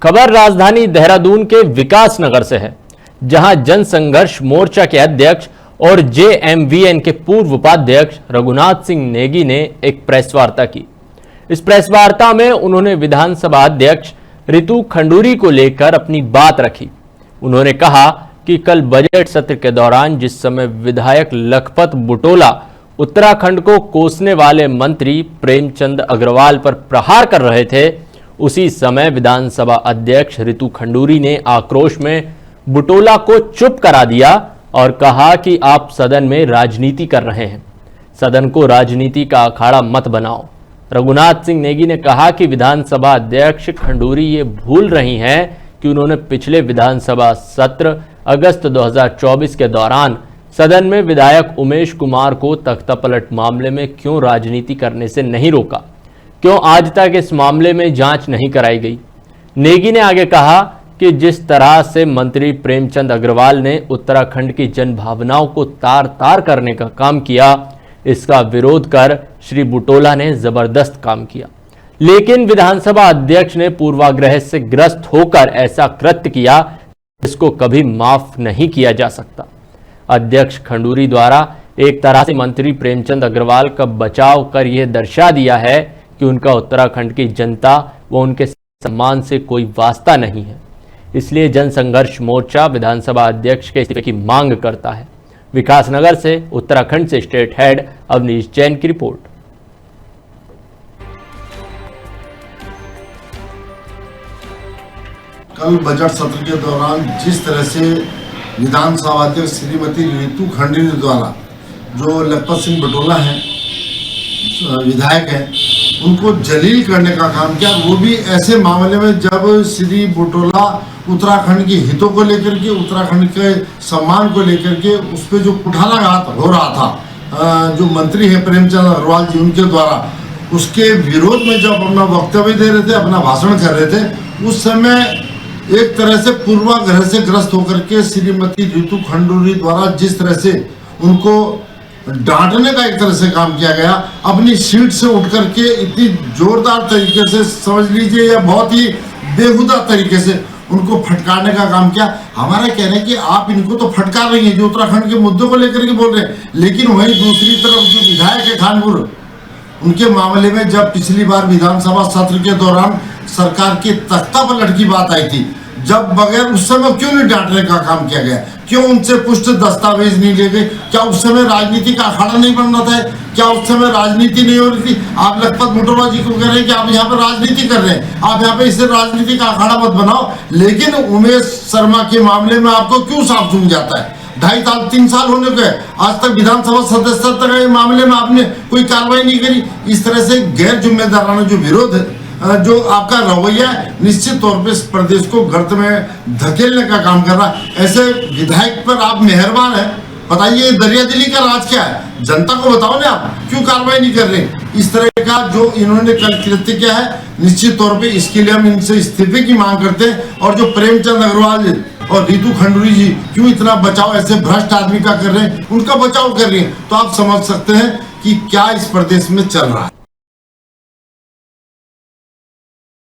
खबर राजधानी देहरादून के विकास नगर से है, जहां जन संघर्ष मोर्चा के अध्यक्ष और जेएमवीएन के पूर्व उपाध्यक्ष रघुनाथ सिंह नेगी ने एक प्रेस वार्ता की। इस प्रेस वार्ता में उन्होंने विधानसभा अध्यक्ष रितु खंडूरी को लेकर अपनी बात रखी। उन्होंने कहा कि कल बजट सत्र के दौरान जिस समय विधायक लखपत बुटोला उत्तराखंड को कोसने वाले मंत्री प्रेमचंद अग्रवाल पर प्रहार कर रहे थे, उसी समय विधानसभा अध्यक्ष रितु खंडूरी ने आक्रोश में बुटोला को चुप करा दिया और कहा कि आप सदन में राजनीति कर रहे हैं, सदन को राजनीति का अखाड़ा मत बनाओ। रघुनाथ सिंह नेगी ने कहा कि विधानसभा अध्यक्ष खंडूरी ये भूल रही हैं कि उन्होंने पिछले विधानसभा सत्र अगस्त 2024 के दौरान सदन में विधायक उमेश कुमार को तख्तापलट मामले में क्यों राजनीति करने से नहीं रोका, क्यों आज तक इस मामले में जांच नहीं कराई गई। नेगी ने आगे कहा कि जिस तरह से मंत्री प्रेमचंद अग्रवाल ने उत्तराखंड की जनभावनाओं को तार तार करने का काम किया, इसका विरोध कर श्री बुटोला ने जबरदस्त काम किया, लेकिन विधानसभा अध्यक्ष ने पूर्वाग्रह से ग्रस्त होकर ऐसा कृत्य किया जिसको कभी माफ नहीं किया जा सकता। अध्यक्ष खंडूरी द्वारा एक तरह से मंत्री प्रेमचंद अग्रवाल का बचाव कर यह दर्शा दिया है कि उनका उत्तराखंड की जनता व उनके सम्मान से कोई वास्ता नहीं है। इसलिए जन संघर्ष मोर्चा विधानसभा अध्यक्ष के इस्तीफे की मांग करता है। विकासनगर से उत्तराखंड से स्टेट हेड अवनीश जैन की रिपोर्ट। कल बजट सत्र के दौरान जिस तरह से विधानसभा अध्यक्ष श्रीमती रितु खंडूरी द्वारा जो लखपत सिंह बुटोला हैं विधायक हैं, उनको जलील करने का काम किया, वो भी ऐसे मामले में जब श्री बुटोला उत्तराखंड के हितों को लेकर के, उत्तराखंड के सम्मान को लेकर के उस पर जो कुठाराघात हो रहा था, जो मंत्री हैं प्रेमचंद अग्रवाल जी, उनके द्वारा उसके विरोध में जब अपना वक्तव्य दे रहे थे, अपना भाषण कर रहे थे, उस समय एक तरह से पूर्वाग्रह से ग्रस्त होकर के श्रीमती रितु खंडूरी द्वारा जिस तरह से उनको डांटने का एक तरह से काम किया गया, अपनी सीट से उठ करके इतनी जोरदार तरीके से, समझ लीजिए या बहुत ही बेहुदा तरीके से उनको फटकारने का काम किया। हमारा कहना है कि आप इनको तो फटकार रही हैं जो उत्तराखंड के मुद्दों को लेकर के बोल रहे हैं, लेकिन वहीं दूसरी तरफ जो विधायक है खानपुर, उनके मामले में जब पिछली बार विधानसभा सत्र के दौरान सरकार के तख्तापलट की बात आई थी, जब बगैर उस समय क्यों नहीं डांटने का काम किया गया, क्यों उनसे पुष्ट दस्तावेज नहीं लिए गए, क्या उस समय राजनीति का अखाड़ा नहीं बन रहा था, क्या उस समय राजनीति नहीं हो रही थी। आप लखपत बुटोला जी को कह रहे हैं कि आप यहाँ पर राजनीति कर रहे हैं, आप यहाँ पे इसे राजनीति का अखाड़ा मत बनाओ, लेकिन उमेश शर्मा के मामले में आपको क्यों साफ चुन जाता है। 2.5-3 साल होने को है, आज तक विधानसभा सदस्यता के मामले में आपने कोई कार्रवाई नहीं करी। इस तरह से गैर जिम्मेदाराना जो विरोध है, जो आपका रवैया है, निश्चित तौर पे इस प्रदेश को गर्त में धकेलने का काम कर रहा है। ऐसे विधायक पर आप मेहरबान हैं, बताइए दरियादिली का राज क्या है, जनता को बताओ ना, आप क्यों कार्रवाई नहीं कर रहे। इस तरह का जो इन्होंने कल कृत्य किया है, निश्चित तौर पे इसके लिए हम इनसे इस्तीफे की मांग करते हैं। और जो प्रेमचंद अग्रवाल और रितु खंडूरी जी क्यों इतना बचाव ऐसे भ्रष्ट आदमी का कर रहे हैं, उनका बचाव कर रही है, तो आप समझ सकते हैं कि क्या इस प्रदेश में चल रहा है।